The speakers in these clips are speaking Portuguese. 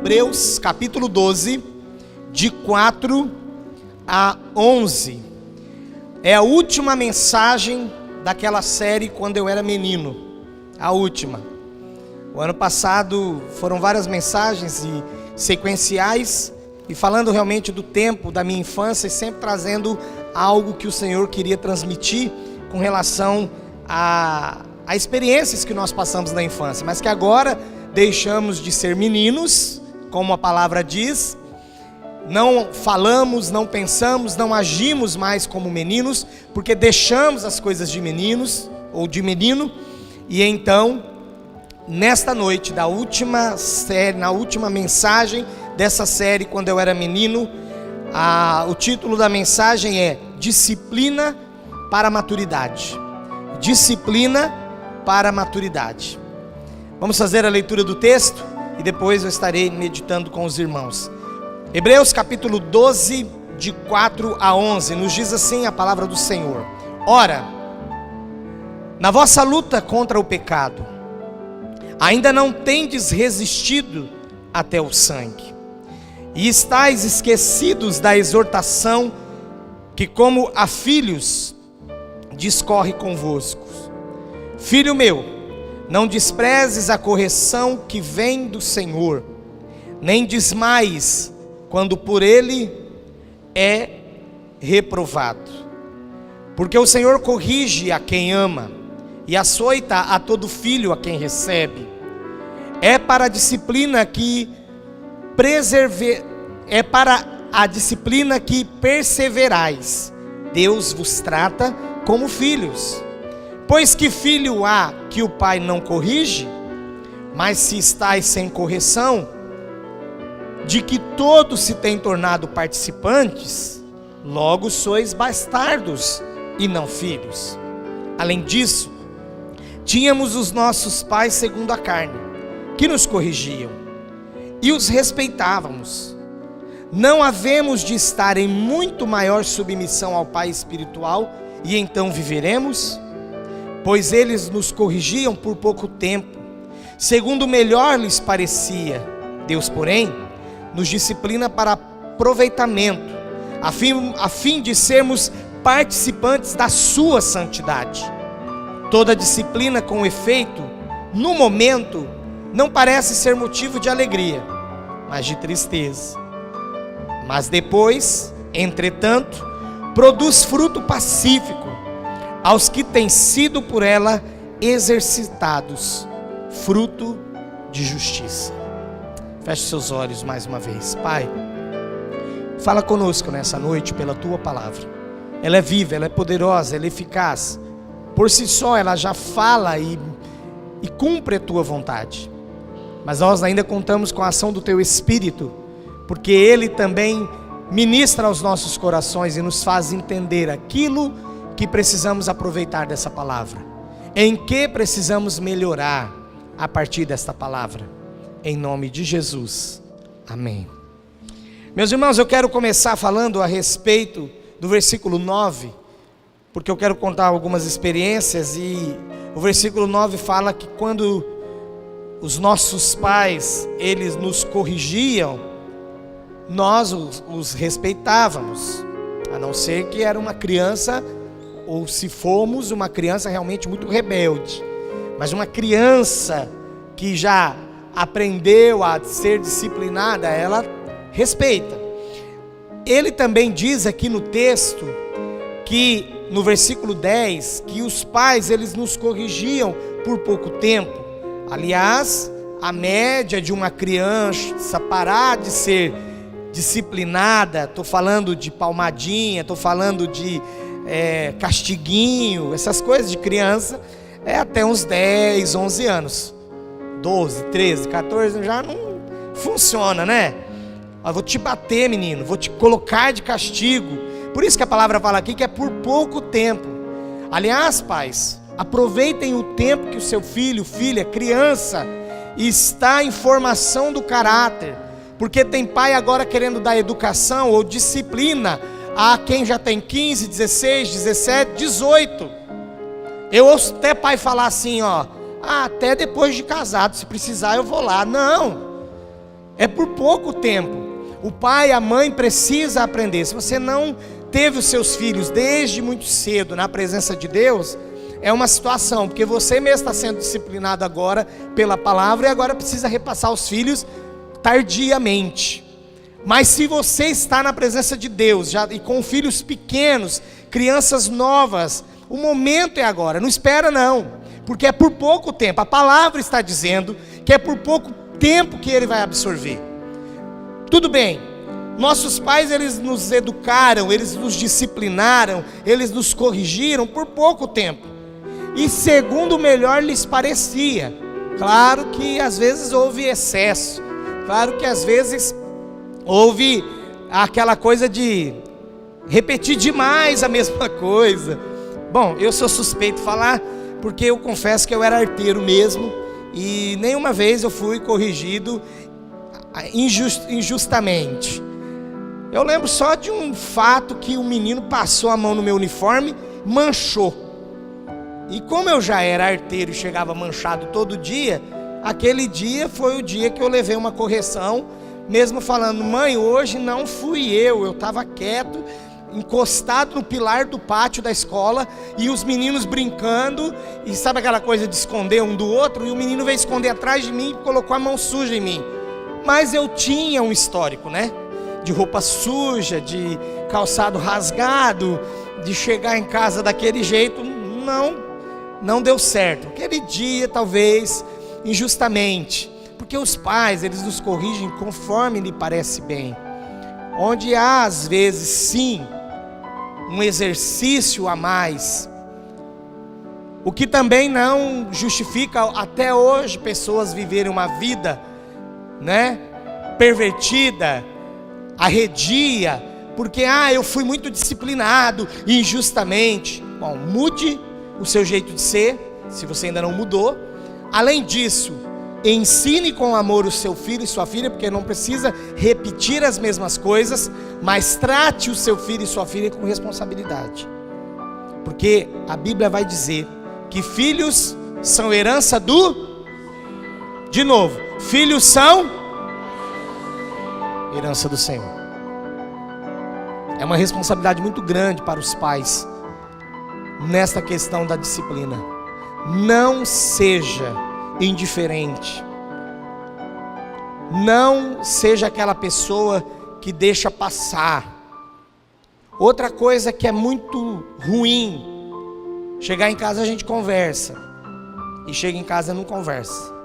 Hebreus capítulo 12, de 4 a 11. É a última mensagem daquela série quando eu era menino. A última. O ano passado foram várias mensagens e sequenciais, e falando realmente do tempo da minha infância, e sempre trazendo algo que o Senhor queria transmitir com relação a experiências que nós passamos na infância, mas que agora deixamos de ser meninos, como a palavra diz. Não falamos, não pensamos, não agimos mais como meninos, porque deixamos as coisas de meninos ou de menino. E então, nesta noite da última série, na última mensagem dessa série, quando eu era menino, o título da mensagem é Disciplina para a Maturidade. Disciplina para a maturidade. Vamos fazer a leitura do texto e depois eu estarei meditando com os irmãos. Hebreus capítulo 12, de 4 a 11, nos diz assim a palavra do Senhor: Ora, na vossa luta contra o pecado, ainda não tendes resistido até o sangue, e estáis esquecidos da exortação que, como a filhos, discorre convosco. Filho meu, não desprezes a correção que vem do Senhor, nem desmaies quando por ele é reprovado. Porque o Senhor corrige a quem ama e açoita a todo filho a quem recebe. É para a disciplina que perseverais. Deus vos trata como filhos. Pois que filho há que o pai não corrige? Mas se estáis sem correção, de que todos se têm tornado participantes, logo sois bastardos e não filhos. Além disso, tínhamos os nossos pais segundo a carne, que nos corrigiam, e os respeitávamos. Não havemos de estar em muito maior submissão ao Pai espiritual, e então viveremos? Pois eles nos corrigiam por pouco tempo, segundo melhor lhes parecia. Deus, porém, nos disciplina para aproveitamento, a fim de sermos participantes da sua santidade. Toda disciplina com efeito, no momento, não parece ser motivo de alegria, mas de tristeza. Mas depois, entretanto, produz fruto pacífico aos que têm sido por ela exercitados, fruto de justiça. Feche seus olhos mais uma vez. Pai, fala conosco nessa noite pela tua palavra. Ela é viva, ela é poderosa, ela é eficaz. Por si só ela já fala e cumpre a tua vontade. Mas nós ainda contamos com a ação do teu Espírito, porque ele também ministra aos nossos corações e nos faz entender aquilo que precisamos aproveitar dessa palavra, em que precisamos melhorar a partir desta palavra, em nome de Jesus, amém. Meus irmãos, eu quero começar falando a respeito do versículo 9, porque eu quero contar algumas experiências, e o versículo 9 fala que quando os nossos pais, eles nos corrigiam, nós os respeitávamos, a não ser que era uma criança, ou se formos uma criança realmente muito rebelde, mas uma criança que já aprendeu a ser disciplinada, ela respeita. Ele também diz aqui no texto, que no versículo 10, que os pais, eles nos corrigiam por pouco tempo. Aliás, a média de uma criança parar de ser disciplinada, estou falando de palmadinha, estou falando de castiguinho, essas coisas de criança, é até uns 10, 11 anos, 12, 13, 14, já não funciona, né? Eu vou te bater, menino, vou te colocar de castigo. Por isso que a palavra fala aqui que é por pouco tempo. Aliás, pais, aproveitem o tempo que o seu filho, filha, criança, está em formação do caráter, porque tem pai agora querendo dar educação ou disciplina a quem já tem 15, 16, 17, 18. Eu ouço até pai falar assim, até depois de casado, se precisar eu vou lá. Não, é por pouco tempo. O pai, a mãe precisa aprender. Se você não teve os seus filhos desde muito cedo na presença de Deus, é uma situação, porque você mesmo está sendo disciplinado agora pela palavra e agora precisa repassar os filhos tardiamente. Mas se você está na presença de Deus já, e com filhos pequenos, crianças novas, o momento é agora, não espera não, porque é por pouco tempo. A palavra está dizendo que é por pouco tempo que ele vai absorver. Tudo bem, nossos pais, eles nos educaram, eles nos disciplinaram, eles nos corrigiram por pouco tempo, e segundo o melhor lhes parecia. Claro que às vezes houve excesso, claro que às vezes houve aquela coisa de repetir demais a mesma coisa. Bom, eu sou suspeito de falar, porque eu confesso que eu era arteiro mesmo, e nenhuma vez eu fui corrigido injustamente. Eu lembro só de um fato, que um menino passou a mão no meu uniforme, manchou. E como eu já era arteiro e chegava manchado todo dia, aquele dia foi o dia que eu levei uma correção, mesmo falando: mãe, hoje não fui eu estava quieto, encostado no pilar do pátio da escola, e os meninos brincando, e sabe aquela coisa de esconder um do outro, e o menino veio esconder atrás de mim e colocou a mão suja em mim. Mas eu tinha um histórico, né? De roupa suja, de calçado rasgado, de chegar em casa daquele jeito. Não deu certo. Aquele dia, talvez, injustamente. Porque os pais, eles nos corrigem conforme lhe parece bem. Onde há, às vezes, sim, um exercício a mais. O que também não justifica, até hoje, pessoas viverem uma vida, né, pervertida, arredia, porque eu fui muito disciplinado injustamente. Bom, mude o seu jeito de ser, se você ainda não mudou. Além disso, ensine com amor o seu filho e sua filha, porque não precisa repetir as mesmas coisas, mas trate o seu filho e sua filha com responsabilidade, porque a Bíblia vai dizer que filhos são herança de novo, filhos são herança do Senhor. É uma responsabilidade muito grande para os pais nesta questão da disciplina. Não seja indiferente, não seja aquela pessoa que deixa passar. Outra coisa que é muito ruim: chegar em casa a gente conversa, e chega em casa não conversa.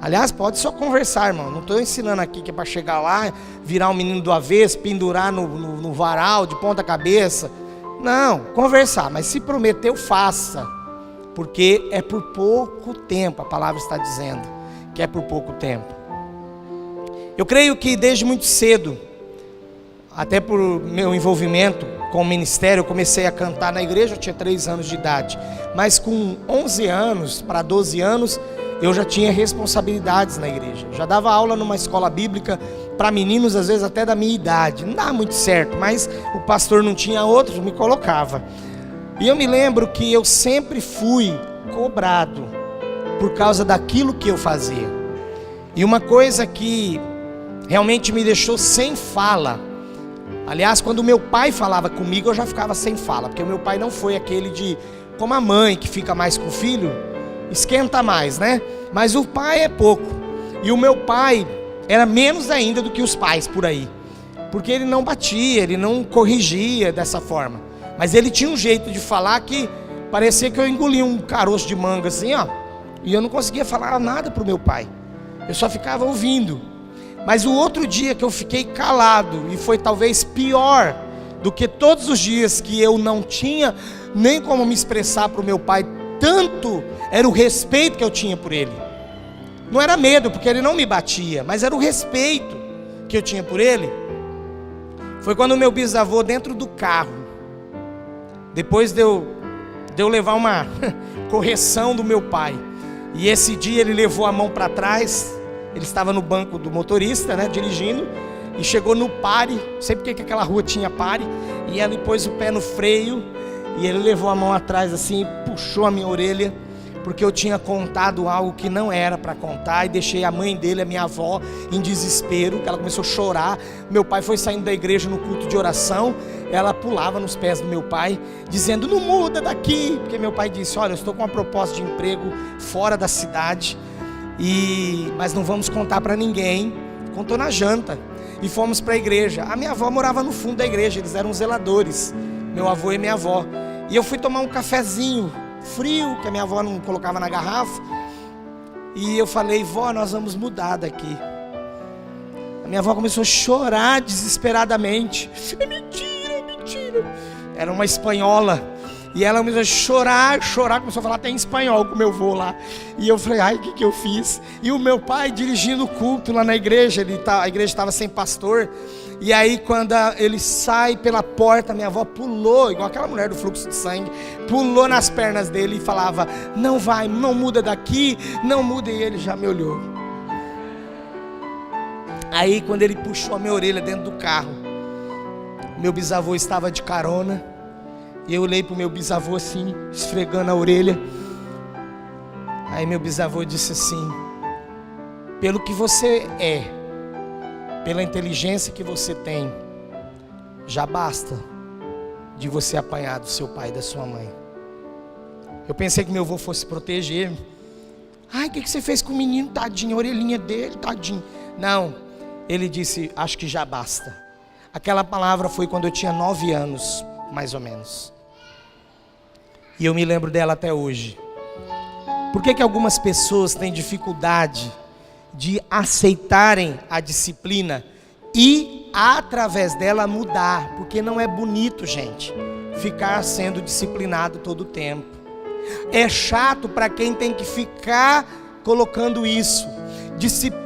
Aliás, pode só conversar, irmão. Não estou ensinando aqui que é para chegar lá, virar um menino do avesso, pendurar no varal de ponta cabeça. Não, conversar, mas se prometeu, faça, porque é por pouco tempo. A palavra está dizendo que é por pouco tempo. Eu creio que desde muito cedo, até por meu envolvimento com o ministério, eu comecei a cantar na igreja. Eu tinha 3 anos de idade, mas com 11 anos para 12 anos eu já tinha responsabilidades na igreja. Eu já dava aula numa escola bíblica para meninos, às vezes até da minha idade. Não dá muito certo, mas o pastor não tinha outros, me colocava. E eu me lembro que eu sempre fui cobrado por causa daquilo que eu fazia. E uma coisa que realmente me deixou sem fala, aliás, quando meu pai falava comigo, eu já ficava sem fala, porque o meu pai não foi aquele de, como a mãe que fica mais com o filho, esquenta mais, né? Mas o pai é pouco. E o meu pai era menos ainda do que os pais por aí, porque ele não batia, ele não corrigia dessa forma. Mas ele tinha um jeito de falar que parecia que eu engolia um caroço de manga assim, ó, e eu não conseguia falar nada para o meu pai. Eu só ficava ouvindo. Mas o outro dia que eu fiquei calado, e foi talvez pior do que todos os dias que eu não tinha nem como me expressar para o meu pai, tanto era o respeito que eu tinha por ele. Não era medo, porque ele não me batia, mas era o respeito que eu tinha por ele. Foi quando o meu bisavô, dentro do carro, depois de eu levar uma correção do meu pai, e esse dia ele levou a mão para trás, ele estava no banco do motorista, né, dirigindo, e chegou no pare, não sei porque que aquela rua tinha pare, e ele pôs o pé no freio, e ele levou a mão atrás assim, puxou a minha orelha, porque eu tinha contado algo que não era para contar e deixei a mãe dele, a minha avó, em desespero, que ela começou a chorar. Meu pai foi saindo da igreja no culto de oração, ela pulava nos pés do meu pai, dizendo: não muda daqui, porque meu pai disse: olha, eu estou com uma proposta de emprego fora da cidade, mas não vamos contar para ninguém. Contou na janta e fomos para a igreja. A minha avó morava no fundo da igreja, eles eram zeladores, meu avô e minha avó, e eu fui tomar um cafezinho frio, que a minha avó não colocava na garrafa, e eu falei: vó, nós vamos mudar daqui. A minha avó começou a chorar desesperadamente. É mentira, é mentira. Era uma espanhola, e ela começou a chorar, começou a falar até em espanhol com meu avô lá. E eu falei: ai, o que eu fiz? E o meu pai dirigindo o culto lá na igreja, a igreja estava sem pastor. E aí quando ele sai pela porta, minha avó pulou, igual aquela mulher do fluxo de sangue, pulou nas pernas dele e falava: não vai, não muda daqui, não muda. E ele já me olhou. Aí quando ele puxou a minha orelha dentro do carro, meu bisavô estava de carona, e eu olhei para o meu bisavô assim, esfregando a orelha. Aí meu bisavô disse assim: pelo que você é, pela inteligência que você tem, já basta de você apanhar do seu pai e da sua mãe. Eu pensei que meu avô fosse proteger. Ai, o que você fez com o menino, tadinho, a orelhinha dele, tadinho. Não, ele disse: acho que já basta. Aquela palavra foi quando eu tinha 9 anos, mais ou menos. E eu me lembro dela até hoje. Por que algumas pessoas têm dificuldade de aceitarem a disciplina e através dela mudar? Porque não é bonito, gente, ficar sendo disciplinado todo o tempo. É chato para quem tem que ficar colocando isso,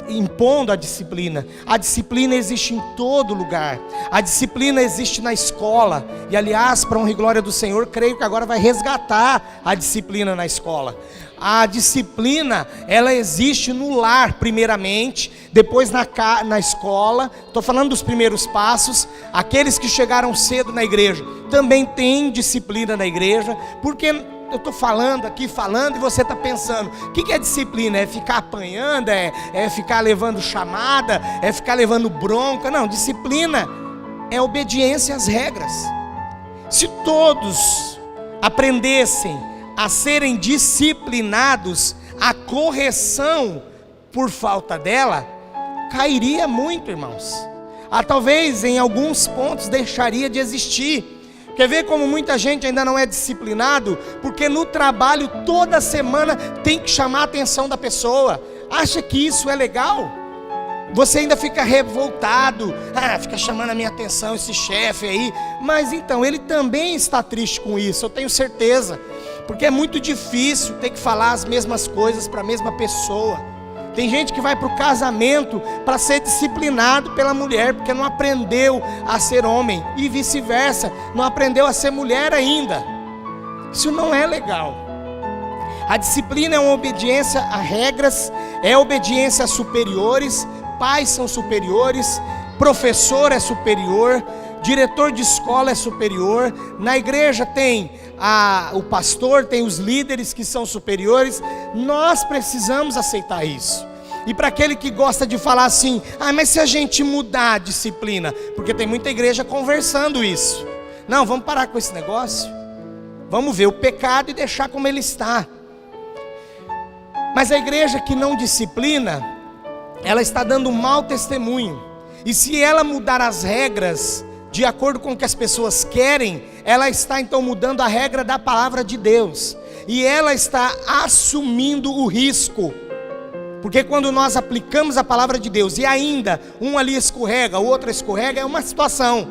impondo a disciplina. A disciplina existe em todo lugar. A disciplina existe na escola. E aliás, para honra e glória do Senhor, creio que agora vai resgatar a disciplina na escola. A disciplina, ela existe no lar primeiramente, depois na escola. Estou falando dos primeiros passos. Aqueles que chegaram cedo na igreja também têm disciplina na igreja, porque eu estou falando e você está pensando: o que é disciplina? É ficar apanhando? É ficar levando chamada? É ficar levando bronca? Não, disciplina é obediência às regras. Se todos aprendessem a serem disciplinados, a correção por falta dela cairia muito, irmãos. Talvez em alguns pontos deixaria de existir. Quer ver como muita gente ainda não é disciplinado? Porque no trabalho toda semana tem que chamar a atenção da pessoa. Acha que isso é legal? Você ainda fica revoltado. Fica chamando a minha atenção esse chefe aí. Mas então, ele também está triste com isso, eu tenho certeza. Porque é muito difícil ter que falar as mesmas coisas para a mesma pessoa. Tem gente que vai para o casamento para ser disciplinado pela mulher, porque não aprendeu a ser homem, e vice-versa, não aprendeu a ser mulher ainda. Isso não é legal. A disciplina é uma obediência a regras, é obediência a superiores. Pais são superiores, professor é superior, diretor de escola é superior. Na igreja tem o pastor, tem os líderes que são superiores. Nós precisamos aceitar isso. E para aquele que gosta de falar assim: mas se a gente mudar a disciplina, porque tem muita igreja conversando isso. Não, vamos parar com esse negócio. Vamos ver o pecado e deixar como ele está. Mas a igreja que não disciplina, ela está dando um mau testemunho. E se ela mudar as regras de acordo com o que as pessoas querem, ela está então mudando a regra da palavra de Deus. E ela está assumindo o risco. Porque quando nós aplicamos a palavra de Deus e ainda um ali escorrega, o outro escorrega, é uma situação.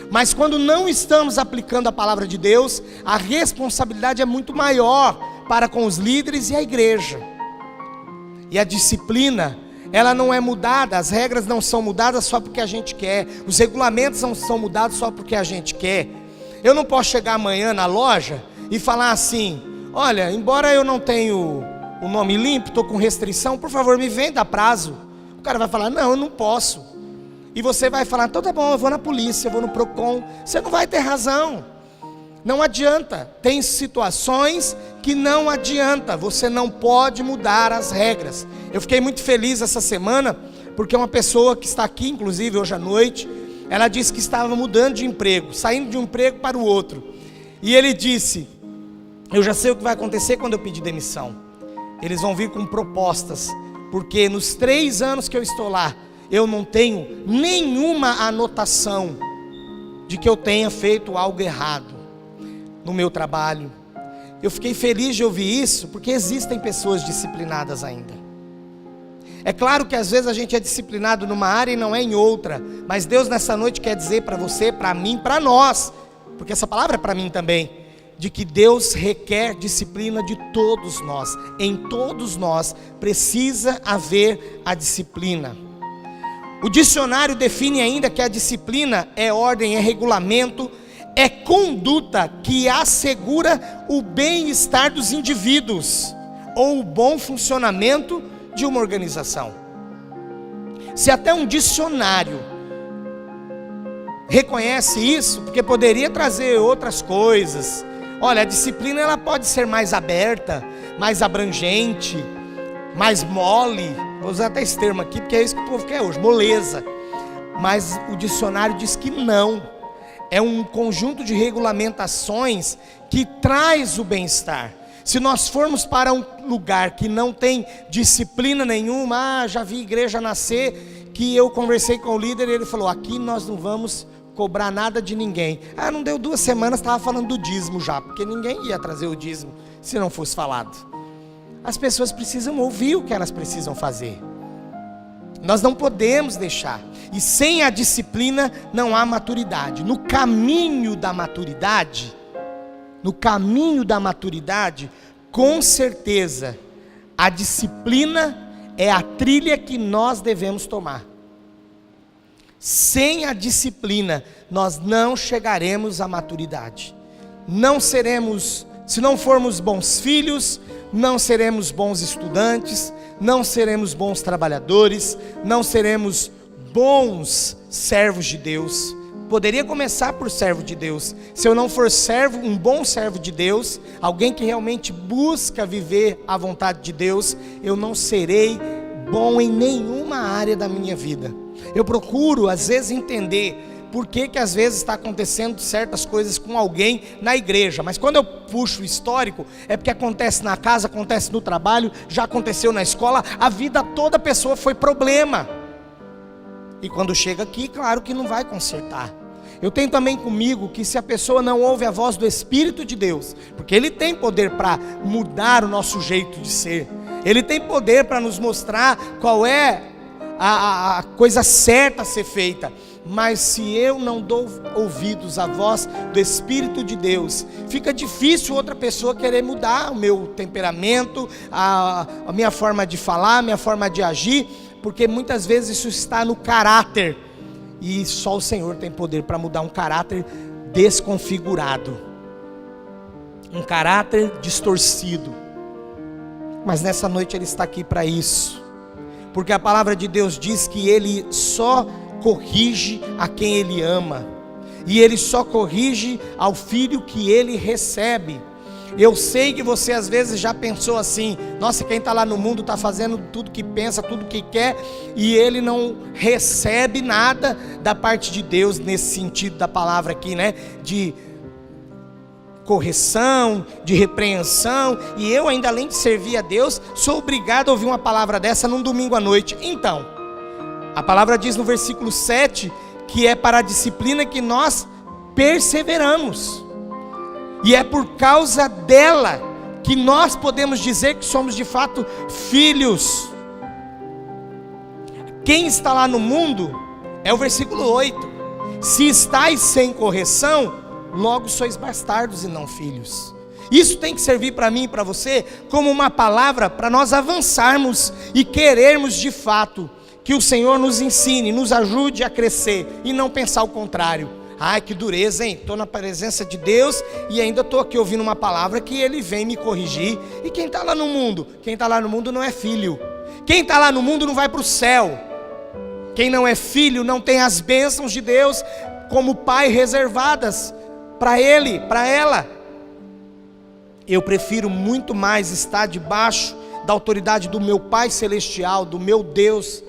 Mas quando não estamos aplicando a palavra de Deus, a responsabilidade é muito maior para com os líderes e a igreja. E a disciplina, ela não é mudada, as regras não são mudadas só porque a gente quer, os regulamentos não são mudados só porque a gente quer. Eu não posso chegar amanhã na loja e falar assim: olha, embora eu não tenha o nome limpo, estou com restrição, por favor me venda a prazo. O cara vai falar: não, eu não posso. E você vai falar: então tá bom, eu vou na polícia, eu vou no Procon. Você não vai ter razão. Não adianta, tem situações que não adianta, você não pode mudar as regras. Eu fiquei muito feliz essa semana, porque uma pessoa que está aqui, inclusive hoje à noite, ela disse que estava mudando de emprego, saindo de um emprego para o outro. E ele disse: eu já sei o que vai acontecer quando eu pedir demissão. Eles vão vir com propostas, porque nos 3 anos que eu estou lá, eu não tenho nenhuma anotação de que eu tenha feito algo errado no meu trabalho. Eu fiquei feliz de ouvir isso, porque existem pessoas disciplinadas ainda. É claro que às vezes a gente é disciplinado numa área e não é em outra, mas Deus nessa noite quer dizer para você, para mim, para nós, porque essa palavra é para mim também, de que Deus requer disciplina de todos nós. Em todos nós precisa haver a disciplina. O dicionário define ainda que a disciplina é ordem, é regulamento, é conduta que assegura o bem-estar dos indivíduos ou o bom funcionamento de uma organização. Se até um dicionário reconhece isso, porque poderia trazer outras coisas. Olha, a disciplina ela pode ser mais aberta, mais abrangente, mais mole. Vou usar até esse termo aqui, porque é isso que o povo quer hoje, moleza. Mas o dicionário diz que não. É um conjunto de regulamentações que traz o bem-estar. Se nós formos para um lugar que não tem disciplina nenhuma, já vi igreja nascer, que eu conversei com o líder e ele falou: aqui nós não vamos cobrar nada de ninguém. Não deu 2 semanas, estava falando do dízimo já, porque ninguém ia trazer o dízimo se não fosse falado. As pessoas precisam ouvir o que elas precisam fazer. Nós não podemos deixar. E sem a disciplina não há maturidade. No caminho da maturidade, com certeza, a disciplina é a trilha que nós devemos tomar. Sem a disciplina, nós não chegaremos à maturidade. Se não formos bons filhos, não seremos bons estudantes, não seremos bons trabalhadores, não seremos bons servos de Deus. Poderia começar por servo de Deus. Se eu não for um bom servo de Deus, alguém que realmente busca viver a vontade de Deus, eu não serei bom em nenhuma área da minha vida. Eu procuro às vezes entender por que às vezes está acontecendo certas coisas com alguém na igreja, mas quando eu puxo o histórico, é porque acontece na casa, acontece no trabalho, já aconteceu na escola, a vida toda a pessoa foi problema, e quando chega aqui, claro que não vai consertar. Eu tenho também comigo que se a pessoa não ouve a voz do Espírito de Deus, porque Ele tem poder para mudar o nosso jeito de ser, Ele tem poder para nos mostrar qual é a coisa certa a ser feita, mas se eu não dou ouvidos à voz do Espírito de Deus, fica difícil outra pessoa querer mudar o meu temperamento, a minha forma de falar, a minha forma de agir, porque muitas vezes isso está no caráter, e só o Senhor tem poder para mudar um caráter desconfigurado, um caráter distorcido. Mas nessa noite Ele está aqui para isso, porque a palavra de Deus diz que Ele só corrige a quem Ele ama, e Ele só corrige ao filho que Ele recebe. Eu sei que você às vezes já pensou assim: nossa, quem está lá no mundo está fazendo tudo que pensa, tudo que quer, e ele não recebe nada da parte de Deus, nesse sentido da palavra aqui, né? De correção, de repreensão, e eu ainda, além de servir a Deus, sou obrigado a ouvir uma palavra dessa num domingo à noite. Então, a palavra diz no versículo 7, que é para a disciplina que nós perseveramos, e é por causa dela que nós podemos dizer que somos de fato filhos. Quem está lá no mundo, é o versículo 8, se estáis sem correção, logo sois bastardos e não filhos. Isso tem que servir para mim e para você como uma palavra para nós avançarmos e querermos de fato que o Senhor nos ensine, nos ajude a crescer e não pensar o contrário. Ai, que dureza, hein? Estou na presença de Deus e ainda estou aqui ouvindo uma palavra que Ele vem me corrigir. E quem está lá no mundo? Quem está lá no mundo não é filho. Quem está lá no mundo não vai para o céu. Quem não é filho não tem as bênçãos de Deus como pai reservadas para ele, para ela. Eu prefiro muito mais estar debaixo da autoridade do meu Pai Celestial, do meu Deus,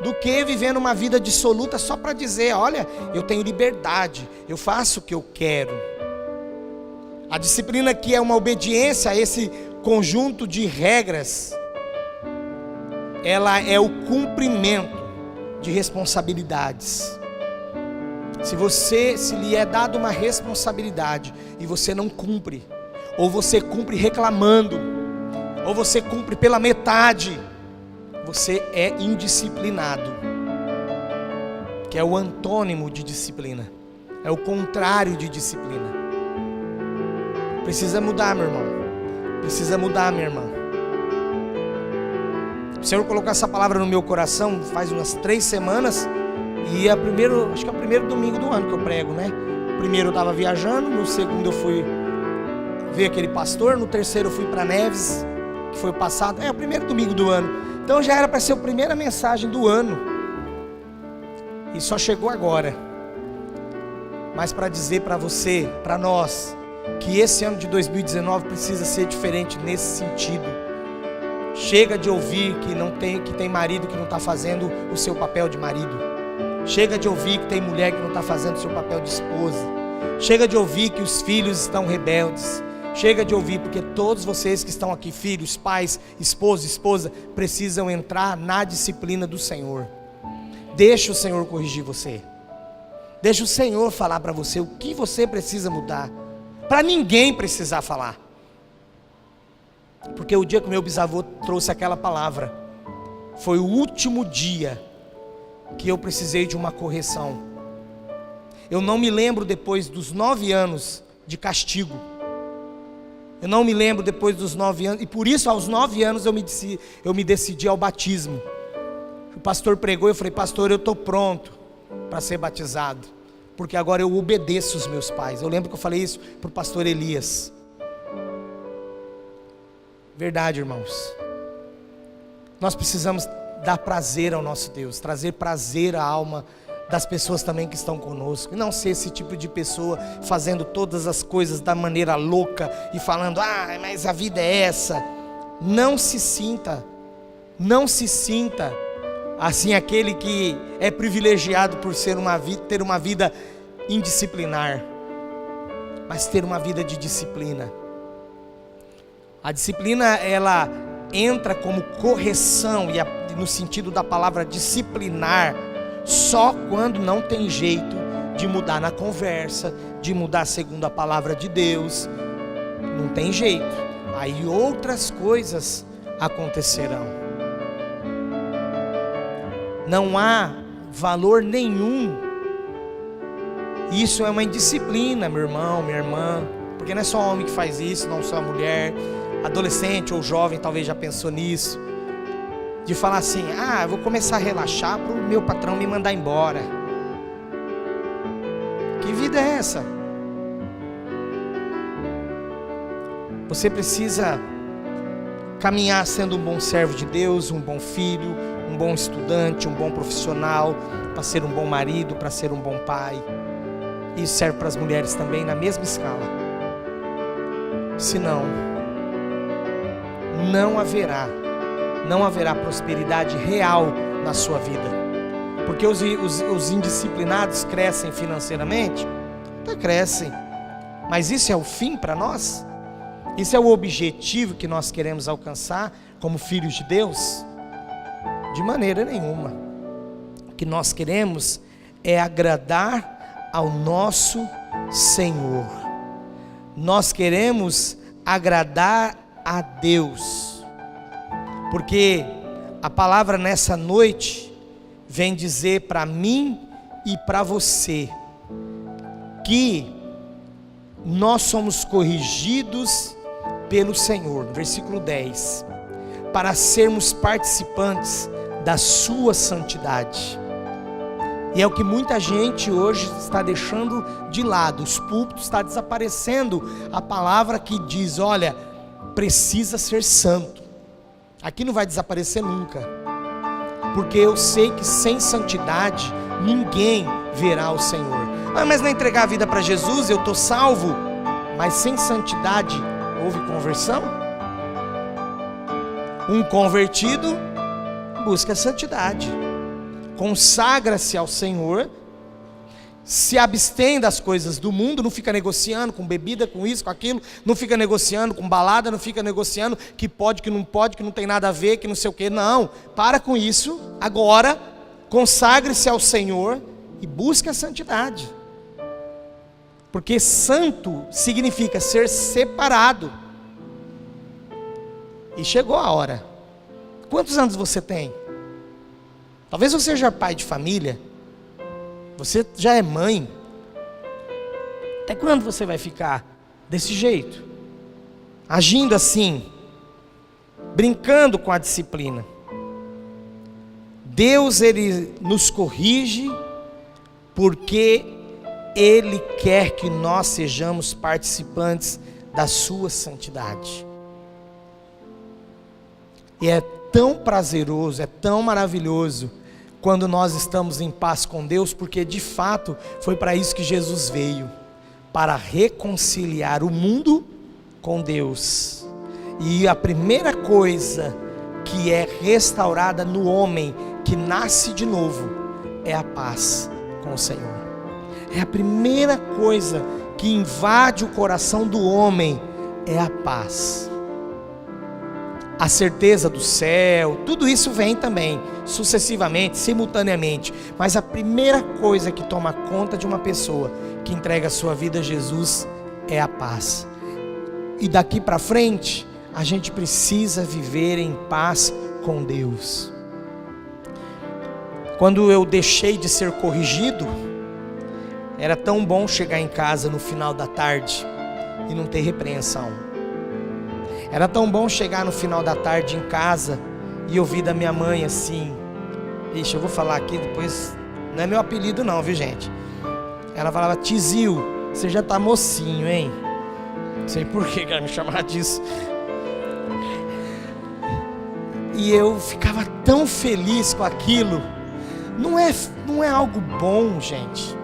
do que vivendo uma vida dissoluta só para dizer, olha, eu tenho liberdade, eu faço o que eu quero. A disciplina, que é uma obediência a esse conjunto de regras, ela é o cumprimento de responsabilidades. Se lhe é dada uma responsabilidade e você não cumpre, ou você cumpre reclamando, ou você cumpre pela metade, você é indisciplinado, que é o antônimo de disciplina, é o contrário de disciplina. Precisa mudar, meu irmão, precisa mudar, minha irmã. O Senhor colocou essa palavra no meu coração faz umas 3 semanas, e acho que é o primeiro domingo do ano que eu prego, né? O primeiro eu estava viajando, no segundo eu fui ver aquele pastor, no terceiro eu fui para Neves, que foi o passado, o primeiro domingo do ano. Então já era para ser a primeira mensagem do ano, e só chegou agora. Mas para dizer para você, para nós, que esse ano de 2019 precisa ser diferente nesse sentido. Chega de ouvir que tem marido que não está fazendo o seu papel de marido. Chega de ouvir que tem mulher que não está fazendo o seu papel de esposa. Chega de ouvir que os filhos estão rebeldes. Chega de ouvir, porque todos vocês que estão aqui, filhos, pais, esposa, precisam entrar na disciplina do Senhor. Deixa o Senhor corrigir você. Deixa o Senhor falar para você o que você precisa mudar, para ninguém precisar falar. Porque o dia que meu bisavô trouxe aquela palavra, foi o último dia que eu precisei de uma correção. Eu não me lembro depois dos 9 anos de castigo. Eu não me lembro depois dos 9 anos, e por isso aos 9 anos eu me decidi ao batismo. O pastor pregou, eu falei, pastor, eu estou pronto para ser batizado, porque agora eu obedeço os meus pais. Eu lembro que eu falei isso para o pastor Elias. Verdade, irmãos. Nós precisamos dar prazer ao nosso Deus, trazer prazer à alma das pessoas também que estão conosco, e não ser esse tipo de pessoa fazendo todas as coisas da maneira louca e falando, mas a vida é essa. Não se sinta assim aquele que é privilegiado por ter uma vida indisciplinar, mas ter uma vida de disciplina. A disciplina, ela entra como correção, e no sentido da palavra disciplinar, só quando não tem jeito de mudar na conversa, de mudar segundo a palavra de Deus. Não tem jeito, aí outras coisas acontecerão. Não há valor nenhum. Isso é uma indisciplina, meu irmão, minha irmã, porque não é só homem que faz isso, não só a mulher. Adolescente ou jovem talvez já pensou nisso, de falar assim, eu vou começar a relaxar para o meu patrão me mandar embora. Que vida é essa? Você precisa caminhar sendo um bom servo de Deus, um bom filho, um bom estudante, um bom profissional, para ser um bom marido, para ser um bom pai. Isso serve para as mulheres também na mesma escala. Senão, não haverá prosperidade real na sua vida. Porque os indisciplinados crescem financeiramente? Até crescem, mas isso é o fim para nós? Isso é o objetivo que nós queremos alcançar como filhos de Deus? De maneira nenhuma. O que nós queremos é agradar ao nosso Senhor. Nós queremos agradar a Deus, porque a palavra nessa noite vem dizer para mim e para você que nós somos corrigidos pelo Senhor, versículo 10, para sermos participantes da sua santidade. E é o que muita gente hoje está deixando de lado. Os púlpitos está desaparecendo a palavra que diz, olha, precisa ser santo. Aqui não vai desaparecer nunca, porque eu sei que sem santidade ninguém verá o Senhor. Mas não entregar a vida para Jesus, eu estou salvo, mas sem santidade houve conversão? Um convertido busca a santidade, consagra-se ao Senhor, se abstém das coisas do mundo, não fica negociando com bebida, com isso, com aquilo, não fica negociando com balada, não fica negociando que pode, que não tem nada a ver, que não sei o que, não, para com isso, agora, consagre-se ao Senhor e busque a santidade, porque santo significa ser separado, e chegou a hora. Quantos anos você tem? Talvez você seja pai de família, você já é mãe. Até quando você vai ficar desse jeito? Agindo assim, brincando com a disciplina. Deus, Ele nos corrige, porque Ele quer que nós sejamos participantes da sua santidade. E é tão prazeroso, é tão maravilhoso quando nós estamos em paz com Deus, porque de fato foi para isso que Jesus veio, para reconciliar o mundo com Deus. E a primeira coisa que é restaurada no homem que nasce de novo é a paz com o Senhor. É a primeira coisa que invade o coração do homem, é a paz. A certeza do céu, tudo isso vem também, sucessivamente, simultaneamente. Mas a primeira coisa que toma conta de uma pessoa que entrega a sua vida a Jesus é a paz. E daqui para frente, a gente precisa viver em paz com Deus. Quando eu deixei de ser corrigido, era tão bom chegar em casa no final da tarde e não ter repreensão. Era tão bom chegar no final da tarde em casa e ouvir da minha mãe assim, ixi, eu vou falar aqui depois, não é meu apelido não, viu gente? Ela falava, Tizil, você já tá mocinho, hein? Não sei por que ela me chamava disso. E eu ficava tão feliz com aquilo. Não é algo bom, gente,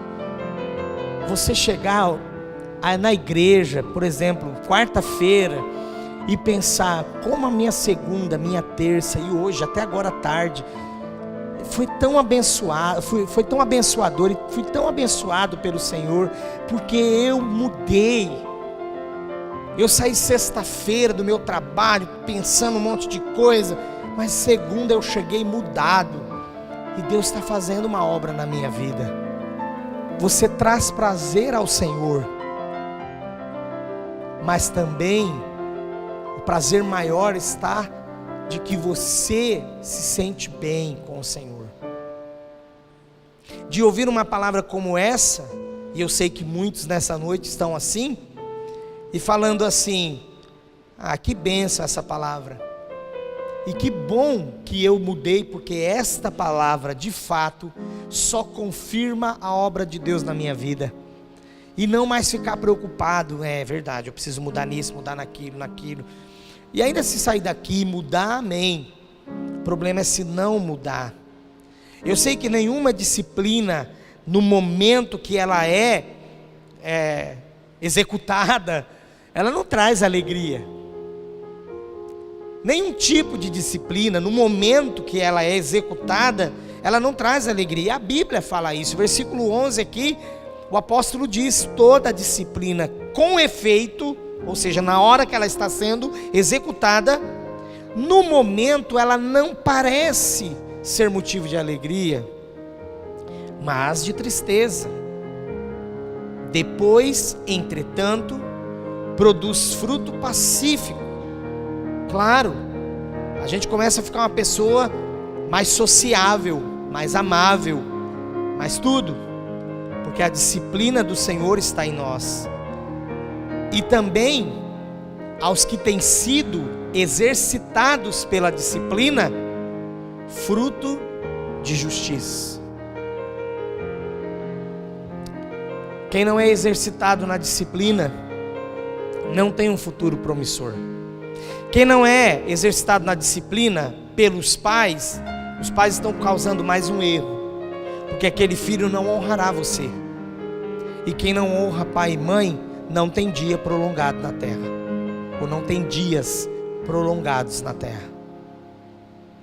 você chegar na igreja, por exemplo, quarta-feira, e pensar como a minha segunda, minha terça e hoje, até agora à tarde, foi tão abençoado, foi tão abençoador, e fui tão abençoado pelo Senhor, porque eu mudei. Eu saí sexta-feira do meu trabalho, pensando um monte de coisa, mas segunda eu cheguei mudado, e Deus está fazendo uma obra na minha vida. Você traz prazer ao Senhor, mas também o prazer maior está de que você se sente bem com o Senhor. De ouvir uma palavra como essa, e eu sei que muitos nessa noite estão assim, e falando assim, que bênção essa palavra. E que bom que eu mudei, porque esta palavra de fato só confirma a obra de Deus na minha vida. E não mais ficar preocupado, é verdade, eu preciso mudar nisso, mudar naquilo. E ainda se sair daqui, mudar, amém. O problema é se não mudar. Eu sei que nenhuma disciplina, no momento que ela é executada, ela não traz alegria. Nenhum tipo de disciplina, no momento que ela é executada, ela não traz alegria. A Bíblia fala isso, versículo 11 aqui, o apóstolo diz, toda disciplina com efeito, ou seja, na hora que ela está sendo executada, no momento ela não parece ser motivo de alegria, mas de tristeza. Depois, entretanto, produz fruto pacífico. Claro, a gente começa a ficar uma pessoa mais sociável, mais amável, mais tudo, porque a disciplina do Senhor está em nós. E também, aos que têm sido exercitados pela disciplina, fruto de justiça. Quem não é exercitado na disciplina, não tem um futuro promissor. Quem não é exercitado na disciplina pelos pais, os pais estão causando mais um erro, porque aquele filho não honrará você. E quem não honra pai e mãe não tem dia prolongado na terra, ou não tem dias prolongados na terra.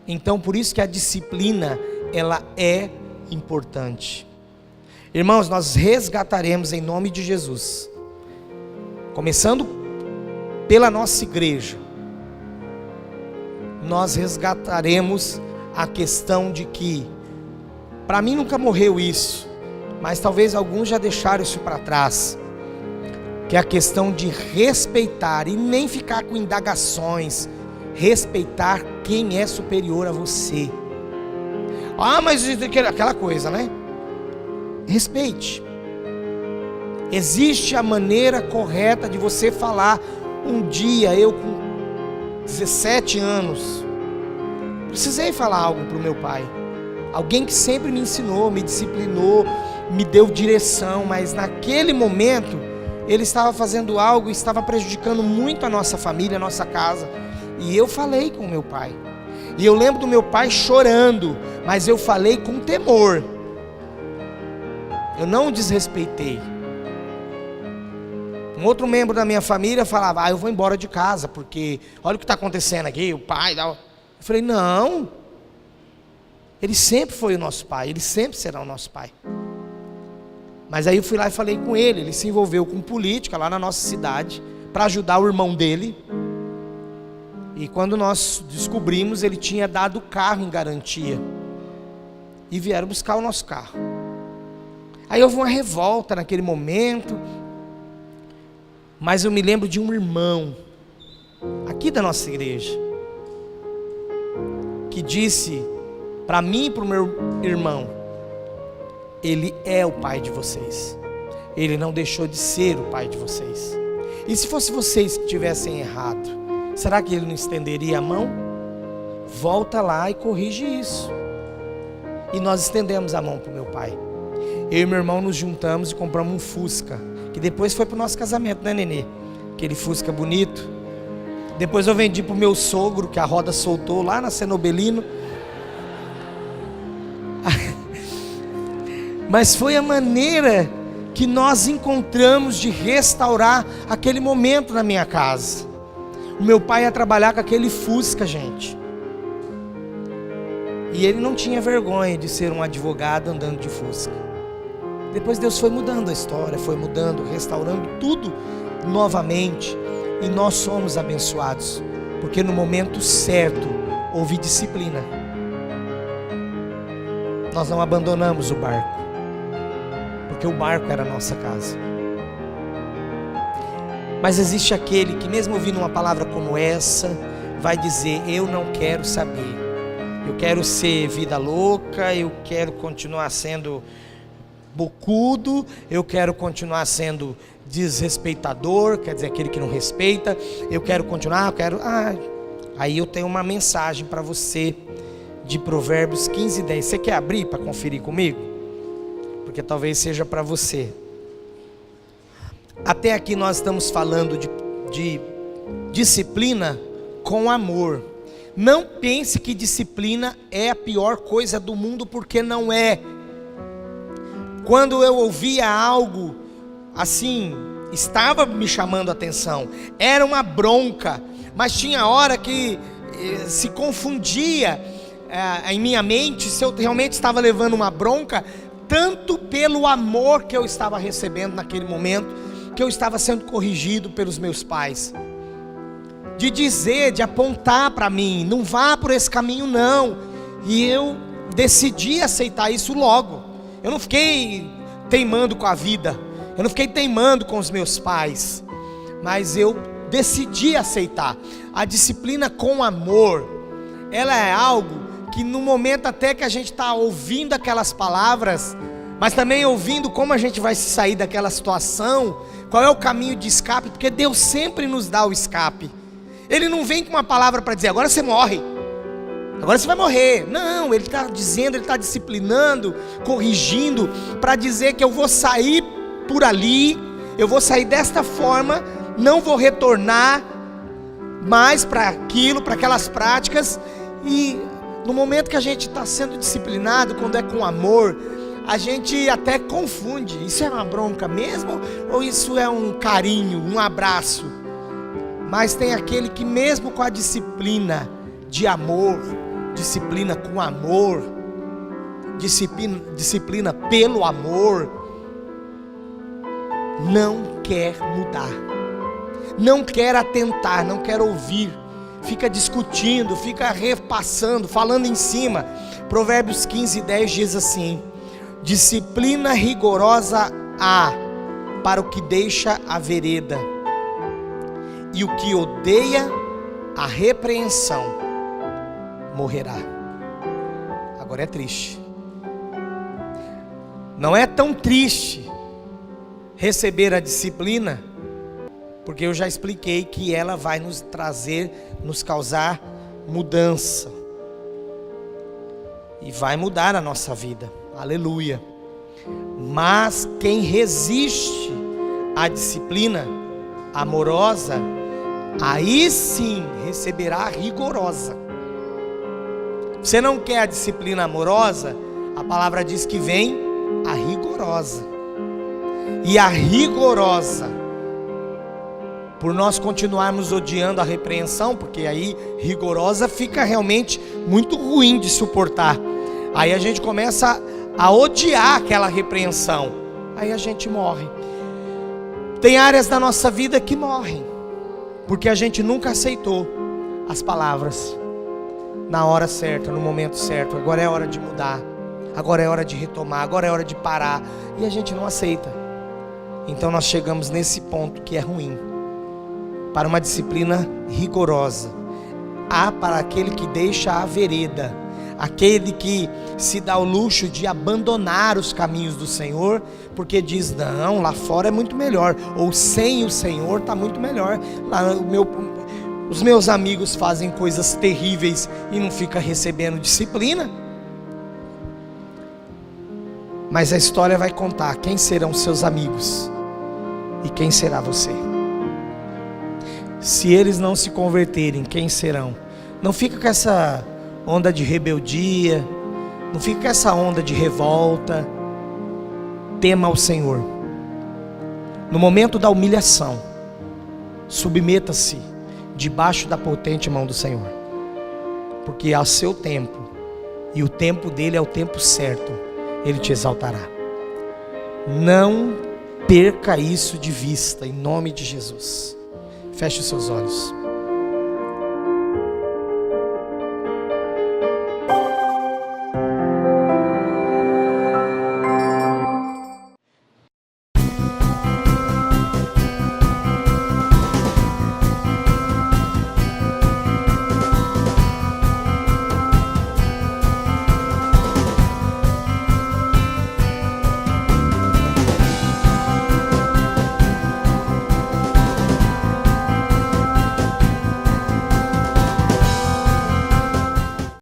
Então por isso que a disciplina, ela é importante. Irmãos, nós resgataremos em nome de Jesus, começando pela nossa igreja, nós resgataremos a questão de que, para mim nunca morreu isso, mas talvez alguns já deixaram isso para trás, que é a questão de respeitar e nem ficar com indagações, respeitar quem é superior a você. Ah, mas aquela coisa, né? Respeite. Existe a maneira correta de você falar. Um dia eu com 17 anos precisei falar algo para o meu pai, alguém que sempre me ensinou, me disciplinou, me deu direção, mas naquele momento ele estava fazendo algo e estava prejudicando muito a nossa família, a nossa casa, e eu falei com o meu pai, e eu lembro do meu pai chorando, mas eu falei com temor, eu não o desrespeitei. Um outro membro da minha família falava, eu vou embora de casa, porque olha o que está acontecendo aqui, o pai... Eu falei, não, ele sempre foi o nosso pai, ele sempre será o nosso pai. Mas aí eu fui lá e falei com ele, ele se envolveu com política lá na nossa cidade, para ajudar o irmão dele. E quando nós descobrimos, ele tinha dado o carro em garantia, e vieram buscar o nosso carro. Aí houve uma revolta naquele momento, mas eu me lembro de um irmão, aqui da nossa igreja, que disse para mim e para o meu irmão, ele é o pai de vocês, ele não deixou de ser o pai de vocês. E se fosse vocês que tivessem errado, será que ele não estenderia a mão? Volta lá e corrige isso. E nós estendemos a mão para o meu pai. Eu e meu irmão nos juntamos e compramos um Fusca, que depois foi para o nosso casamento, né, Nenê? Aquele Fusca bonito. Depois eu vendi para o meu sogro, que a roda soltou lá na Cenobelino. Mas foi a maneira que nós encontramos de restaurar aquele momento na minha casa. O meu pai ia trabalhar com aquele Fusca, gente. E ele não tinha vergonha de ser um advogado andando de Fusca. Depois Deus foi mudando a história, foi mudando, restaurando tudo novamente. E nós somos abençoados, porque no momento certo houve disciplina. Nós não abandonamos o barco, porque o barco era a nossa casa. Mas existe aquele que, mesmo ouvindo uma palavra como essa, vai dizer, eu não quero saber, eu quero ser vida louca, eu quero continuar sendo bocudo, eu quero continuar sendo desrespeitador, quer dizer, aquele que não respeita, eu quero continuar, aí eu tenho uma mensagem para você, de Provérbios 15:10, você quer abrir para conferir comigo? Porque talvez seja para você. Até aqui nós estamos falando de disciplina com amor. Não pense que disciplina é a pior coisa do mundo, porque não é. Quando eu ouvia algo assim, estava me chamando a atenção, era uma bronca, mas tinha hora que se confundia em minha mente se eu realmente estava levando uma bronca, tanto pelo amor que eu estava recebendo naquele momento, que eu estava sendo corrigido pelos meus pais, de dizer, de apontar para mim, não vá por esse caminho não, e eu decidi aceitar isso logo. Eu não fiquei teimando com a vida, eu não fiquei teimando com os meus pais, mas eu decidi aceitar. A disciplina com amor, ela é algo que no momento até que a gente está ouvindo aquelas palavras, mas também ouvindo como a gente vai sair daquela situação, qual é o caminho de escape, porque Deus sempre nos dá o escape. Ele não vem com uma palavra para dizer, agora você morre, agora você vai morrer. Não, Ele está dizendo, Ele está disciplinando, corrigindo, para dizer que eu vou sair por ali, eu vou sair desta forma, não vou retornar mais para aquilo, para aquelas práticas. E no momento que a gente está sendo disciplinado, quando é com amor, a gente até confunde. Isso é uma bronca mesmo? Ou isso é um carinho, um abraço? Mas tem aquele que mesmo com a disciplina de amor, disciplina com amor, disciplina pelo amor, não quer mudar, não quer atentar, não quer ouvir, fica discutindo, fica repassando, falando em cima. Provérbios 15:10 diz assim: disciplina rigorosa há para o que deixa a vereda, e o que odeia a repreensão morrerá. Agora é triste. Não é tão triste receber a disciplina, porque eu já expliquei que ela vai nos trazer, nos causar mudança. E vai mudar a nossa vida. Aleluia. Mas quem resiste à disciplina amorosa, aí sim receberá a rigorosa. Você não quer a disciplina amorosa? A palavra diz que vem a rigorosa. E a rigorosa, por nós continuarmos odiando a repreensão, porque aí rigorosa fica realmente muito ruim de suportar. Aí a gente começa a odiar aquela repreensão. Aí a gente morre. Tem áreas da nossa vida que morrem, porque a gente nunca aceitou as palavras na hora certa, no momento certo. Agora é hora de mudar, agora é hora de retomar, agora é hora de parar. E a gente não aceita. Então nós chegamos nesse ponto que é ruim. Para uma disciplina rigorosa, há para aquele que deixa a vereda, aquele que se dá o luxo de abandonar os caminhos do Senhor, porque diz: não, lá fora é muito melhor, ou sem o Senhor está muito melhor. Lá os meus amigos fazem coisas terríveis e não fica recebendo disciplina. Mas a história vai contar quem serão seus amigos e quem será você. Se eles não se converterem, quem serão? Não fica com essa onda de rebeldia, não fica com essa onda de revolta. Tema ao Senhor. No momento da humilhação, submeta-se debaixo da potente mão do Senhor, porque ao seu tempo, e o tempo dele é o tempo certo, ele te exaltará. Não perca isso de vista, em nome de Jesus. Feche os seus olhos.